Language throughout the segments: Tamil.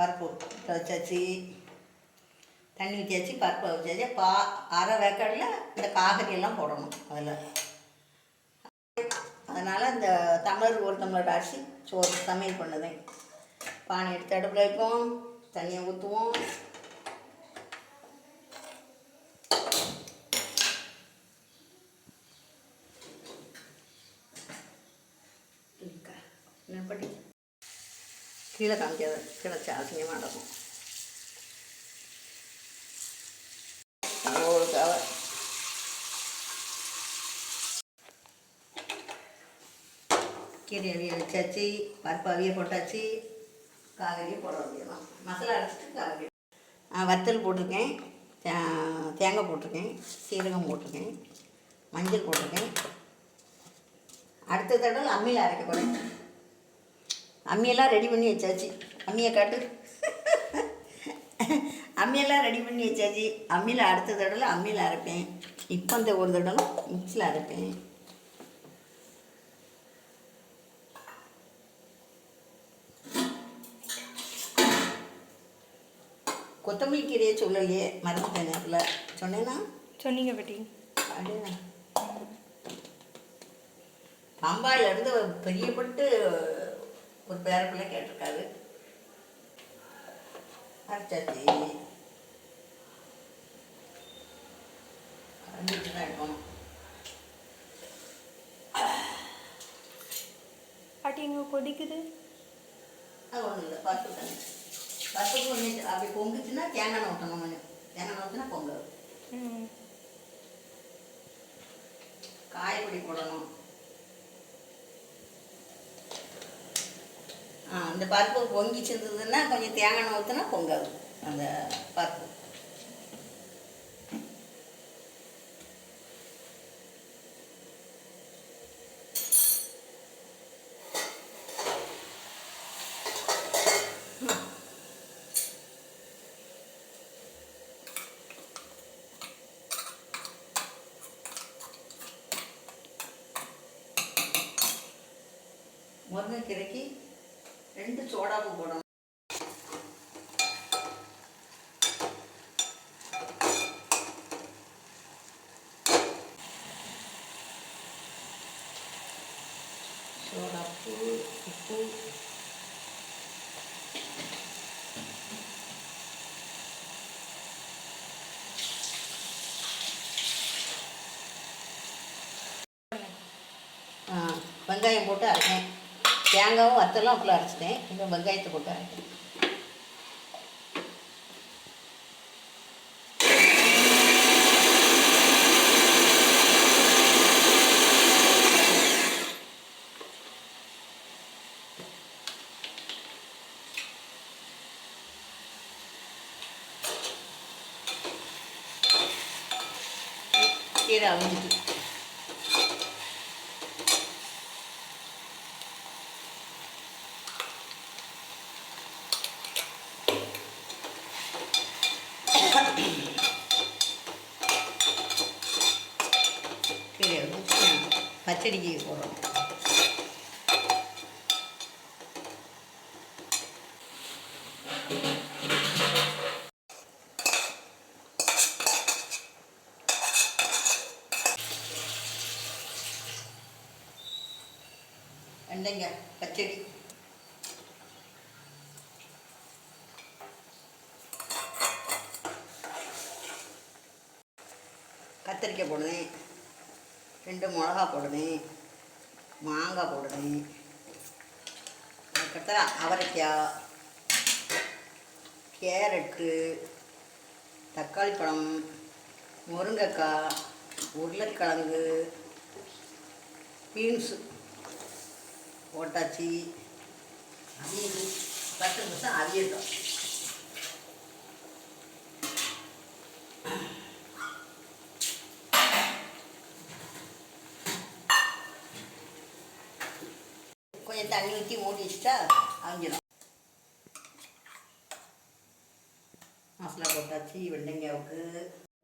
பருப்பு வச்சாச்சு, தண்ணி ஊற்றியாச்சு, பருப்பை வச்சாச்சு. அரை வேக்காடில் இந்த காய்கறியெல்லாம் போடணும் அதில். அதனால் இந்த டம்ளர் ஒரு டம்ளர் அரிசி சோறு சமையல் பண்ணுதேன். பானை எடுத்து அடுப்பில் வைப்போம், தண்ணியை ஊற்றுவோம். என்னப்படி கீழே காமிக்காது, கீழே அசிங்கமாக நடக்கும். ஒரு கவர் கீரை அவிய வச்சாச்சு, பருப்பு அவிய போட்டாச்சு, காய்கறியை போட வேண்டியதான். மசாலா அரைச்சிட்டு காய்கறி வத்தல் போட்டிருக்கேன், தேங்காய் போட்டிருக்கேன், சீரகம் போட்டிருக்கேன், மஞ்சள் போட்டிருக்கேன். அடுத்த தடவை அம்மியில் அரைக்க போகிறேன். அம்மியெல்லாம் ரெடி பண்ணி வச்சாச்சு. அம்மியை காட்டு. அம்மியெல்லாம் ரெடி பண்ணி வச்சாச்சு. அம்மியில் அடுத்த தடவை அம்மியில் அரைப்பேன். இப்போ அந்த ஒரு தடவை மிக்ஸியில் அரைப்பேன். கொத்தமல்லி கீரையை சொல்லலையே, மறந்துட்டேன். நேரத்தில் சொன்னேன்னா சொன்னீங்க பட்டி. அப்படின்னா பம்பாயிலேருந்து பெரியப்பட்டு ஒரு பேரப்பிள்ளை கேட்டிருக்காரு. அரைச்சாச்சு, அரைஞ்சிட்டு தான் எடுக்கணும். பாட்டி எங்கே கொதிக்குது? அது ஒன்றும் இல்லை, பருப்பு தண்ணி. பருப்புக்கு கொஞ்சம் அப்படி பொங்குச்சுன்னா தேங்காய் ஊற்றணும். கொஞ்சம் தேங்காய் ஊற்றினா பொங்கல். காய்பொடி போடணும். அந்த பருப்பு பொங்கிச்சு இருந்ததுன்னா கொஞ்சம் தேங்காய் ஊற்றினா பொங்காது அந்த பருப்பு. முருங்கைக்கீரைக்கு 2 சோடாப்பு போடணும். சோடாப்பு, உப்பு, வெங்காயம் போட்டு அரைச்சேன். தேங்காயும் வத்தலும் அப்படிலாம் அரைச்சிட்டேன். இப்போ வெங்காயத்தை போட்டு அரைச்சேன். கீரை அவிஞ்சிட்டு கீரை பச்சடிக்கு போடுறோம். வெண்டைக்காய் பச்சடி. கத்திரிக்காய் போடுவேன், 2 மிளகா போடுவேன், மாங்காய் போடுவேன், அதுக்கப்புறம் அவரைக்காய், கேரட்டு, தக்காளி பழம், முருங்கைக்காய், உருளைக்கிழங்கு, பீன்ஸு போட்டாச்சு. அவியல் 10 நிமிஷம் அவியட்டும். கொஞ்சம் தண்ணி ஊற்றி மூடி வச்சுட்டா அவிஞ்சிடும். மசாலா போட்டாச்சு, வெண்டைக்காவுக்கு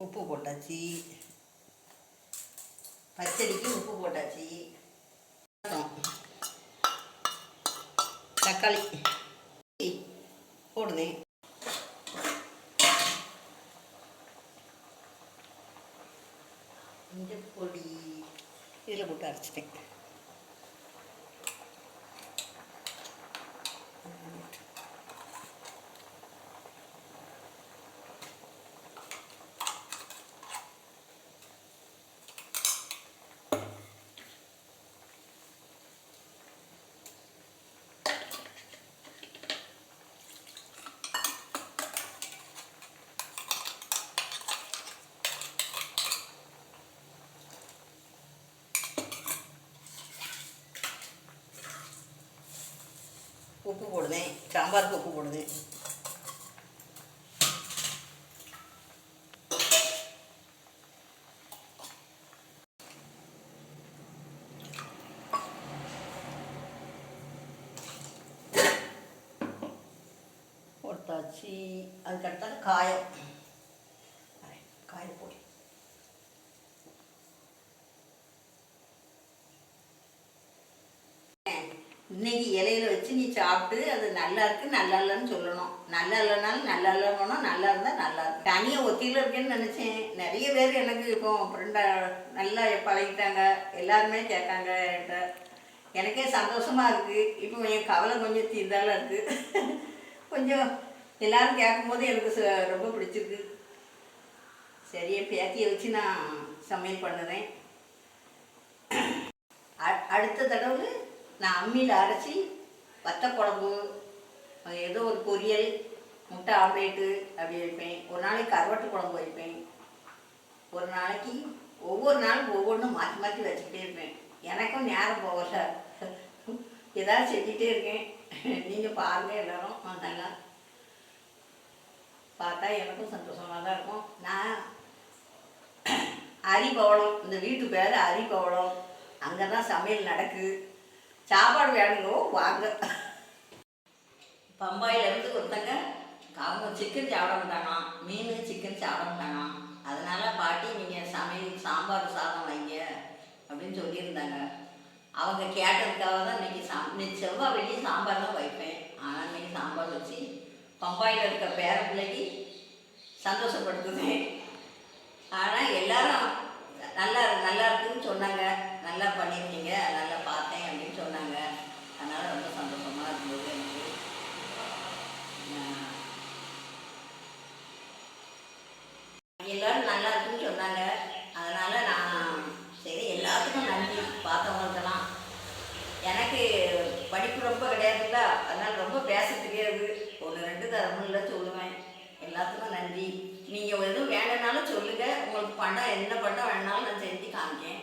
உப்பு போட்டாச்சு, பச்சடிக்கு உப்பு போட்டாச்சு, தக்காளி போட்டு போடுதேன். மஞ்சள் பொடி இதில் போட்டு அரைச்சிட்டேன். உப்பு போடுதேன். சாம்பாருக்கு உப்பு போடுதேன். போட்டாச்சு. அதுக்கடுத்தால காயம் காயப்பொடி. இன்னைக்கு இலையில வச்சு நீ சாப்பிட்டு அது நல்லா இருக்கு நல்லா இல்லைன்னு சொல்லணும். நல்லா இல்லைனாலும் நல்லா இல்லைன்னு, நல்லா இருந்தால் நல்லா இருக்கு. தனியாக ஒத்தியில் இருக்கேன்னு நினச்சேன். நிறைய பேர் எனக்கு இப்போ ஃப்ரெண்டாக நல்லா பழகிட்டாங்க. எல்லாருமே கேட்காங்க என்கிட்ட. எனக்கே சந்தோஷமாக இருக்குது. இப்போ என் கவலை கொஞ்சம் தீர்ந்தாலும் இருக்குது. கொஞ்சம் எல்லோரும் கேட்கும்போது எனக்கு ரொம்ப பிடிச்சிருக்கு. சரி, என் பேத்தியை வச்சு நான் சமையல் பண்ணுறேன். அடுத்த தடவை நான் அம்மியில் அரைச்சி வத்த குழம்பு, ஏதோ ஒரு பொரியல், முட்டை ஆம்லேட்டு அப்படி வைப்பேன். ஒரு நாளைக்கு கருவாட்டு குழம்பு வைப்பேன். ஒரு நாளைக்கு ஒவ்வொரு நாளும் ஒவ்வொன்றும் மாற்றி மாற்றி வச்சுக்கிட்டே இருப்பேன். எனக்கும் நேரம் போகல, ஏதாவது செஞ்சுட்டே இருக்கேன். நீங்கள் பாருங்கள் எல்லோரும். நல்லா பார்த்தா எனக்கும் சந்தோஷமாக தான் இருக்கும். நான் அரிபவளம், இந்த வீட்டு பேர் அரிபவளம், அங்கே தான் சமையல் நடக்குது. சாப்பாடு வேணுங்கோ வாங்க. பம்பாயிலேருந்து ஒருத்தங்க அவங்க சிக்கன் சாப்பிட மாட்டானா, மீன் சிக்கன் சாப்பிட மாட்டானா. அதனால் பாட்டி நீங்கள் சமையல் சாம்பார் சாதம் வைங்க அப்படின்னு சொல்லியிருந்தாங்க. அவங்க கேட்டதுக்காக தான் இன்னைக்கு செவ்வாய் வெள்ளி சாம்பார் தான் வைப்பேன். ஆனால் இன்னைக்கு சாம்பார் வச்சு பம்பாயில் இருக்க பேர பிள்ளைக்கு சந்தோஷப்படுத்துவேன். ஆனால் எல்லாரும் நல்லா இருக்குன்னு சொன்னாங்க. நல்லா பண்ணியிருக்கீங்க, நல்லா பார்த்தேன் அப்படின்னு சொன்னாங்க. அதனால் ரொம்ப சந்தோஷமாக இருந்தது எனக்கு. எல்லோரும் நல்லா இருக்குன்னு சொன்னாங்க. அதனால் நான் சரி, எல்லாத்துக்கும் நன்றி. பார்த்தவங்களுக்கெல்லாம் எனக்கு படிப்பு ரொம்ப கிடையாதுல்ல, அதனால் ரொம்ப பேச தெரியாது. 1-2 தரமுள்ள சொல்லுவேன். எல்லாத்துக்கும் நன்றி. நீங்கள் எதுவும் வேணுன்னாலும் சொல்லுங்கள். உங்களுக்கு பண்டம் என்ன பண்டம் வேணாலும் நான் செஞ்சு காமிக்கேன்.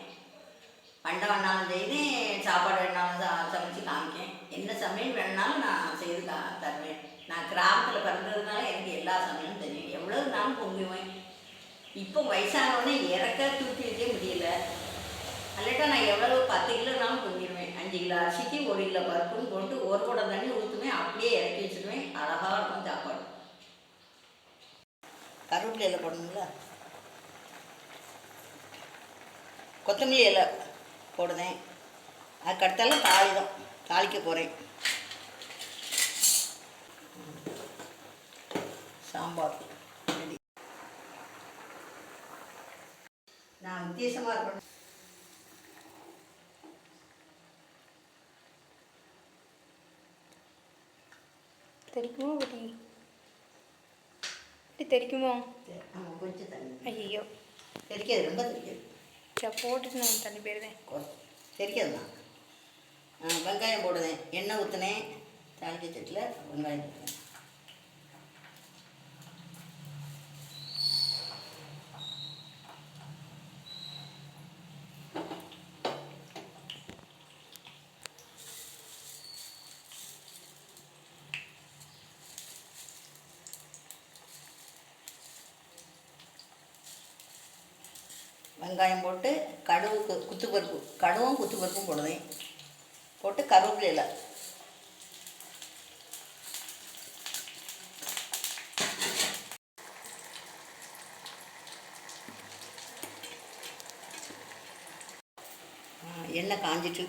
பண்டம் வேணாலும் செய்து, சாப்பாடு வேணாலும் சமைச்சு காமிக்கேன். என்ன சமையல் வேணுனாலும் நான் செய்து தருவேன். நான் கிராமத்தில் பிறந்ததுனால எனக்கு எல்லா சமையலும் தெரியும். எவ்வளவு நாளும் பொங்குவேன். இப்போ வயசானவொடனே இறக்க தூக்கி வைக்க முடியல. அல்லாட்டா நான் எவ்வளவு 10 கிலோனாலும் பொங்கிடுவேன். 5 கிலோ அரிசிக்கு 1 கிலோ பருப்புன்னு போட்டு 1 குடம் தண்ணி ஊற்றுவேன். அப்படியே இறக்கி வச்சுருவேன். அழகாக இருக்கும் சாப்பாடு. கருவேப்பிலை இலை போடணுங்களா? கொத்தமல்லி இலை போடுதேன். அதுக்கடுத்தால தாளிக்க போகிறேன். சாம்பார் ரெடி. நான் வித்தியாசமாக இருக்கணும். தெரிக்குமா பட்டி? இப்படி தெரிக்குமா? ஆமாம், கொஞ்சம் தண்ணி. ஐயோ, தெரிக்காது, ரொம்ப தெரிக்காது. சரி, போட்டுட்டு நான் தண்ணி போயிருந்தேன். தெரிக்காதுதான். வெங்காயம் போடுதேன். எண்ணெய் ஊற்றுனேன். தாளிக்க சட்டில் வெங்காயம் போடுவேன். வெங்காயம் போட்டு கடுகு குத்துப்பருப்பு, கடுவும் குத்துப்பருப்பும் போடுவேன். போட்டு கருவேப்பிலை இலை, எண்ணெய் காஞ்சிட்டு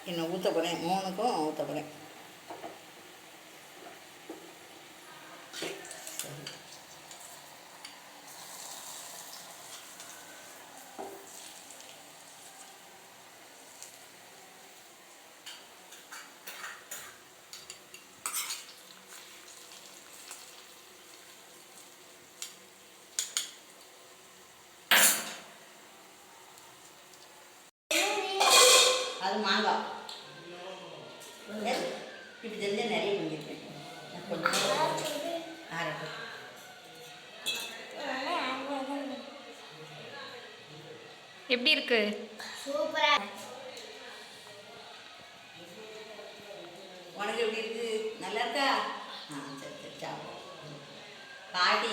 எண்ணெய் ஊற்ற போகிறேன். 3க்கும் ஊற்ற போகிறேன். அது மாங்காய் இப்படி தெரிஞ்சால் நிறைய பண்ணியிருக்கேன் கொஞ்சம் ஆரட்டும். எப்படி இருக்கு? சூப்பரா உனக்கு எப்படி இருக்கு? நல்லா இருக்கா? ஆ சரி சரி சாப்பிடும் பாட்டி